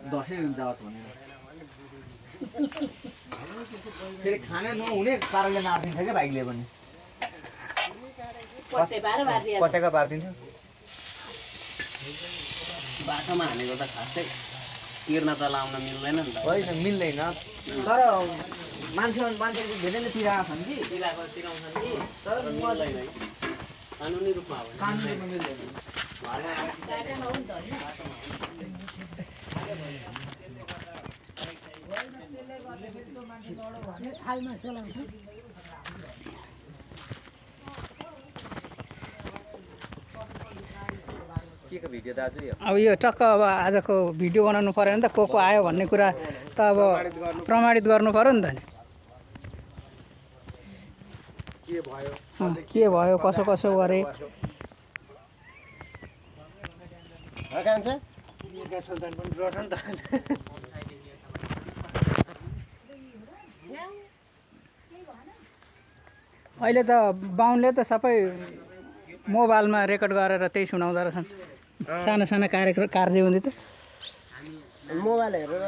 दसैँ जाओस् भनेर फेरि खाना नहुने पाराले मारिदिन्छ क्या बाइकले पनि पचाएको पारिदिन्थ्यो बाटोमा हानेको त खासै तिर्न त लाउन मिल्दैन नि त होइन मिल्दैन तर मान्छेले धेरै नै तिराएको छन् कि तिराउँछन् कि तर मिल्दैन है कानुनी रूपमा हो भने कानुनमा मिल्दैन के को भिडियो दाजु यो अब यो टक्क अब आजको भिडियो बनाउनु पऱ्यो भने त को आयो भन्ने कुरा त अब प्रमाणित गर्नु पऱ्यो नि त नि के भयो कसो कसो गरे अहिले त बाहुनले त सबै मोबाइलमा रेकर्ड गरेर त्यही सुनाउँदो रहेछन् साना साना कार्य हुँदै त मोबाइल हेरेर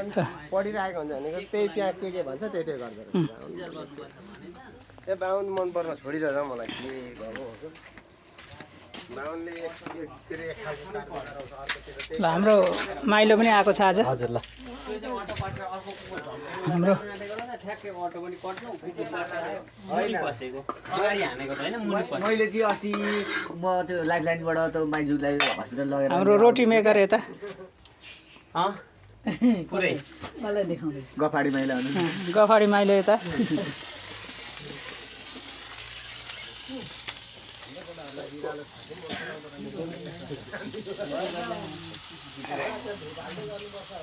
पढिरहेको हुन्छ भनेको त्यही त्यहाँ के भन्छ त्यही त्यही गर्दो रहेछ त्यो बाहुन मन पर्न छोडिरहेछ मलाई के गर्नु बाहुनले ल हाम्रो माइलो पनि आएको छ आज हजुर ल हाम्रो बसेको अगाडि हानेको त होइन मुनि मैले चाहिँ अस्ति म त्यो लाइफलाइनबाट त माइजूलाई हस्पिटल लगेर हाम्रो रोटी मेकर यता पुरै मलाई देखाउँदै गफाडी माइला हुनु गफाडी माइलो यता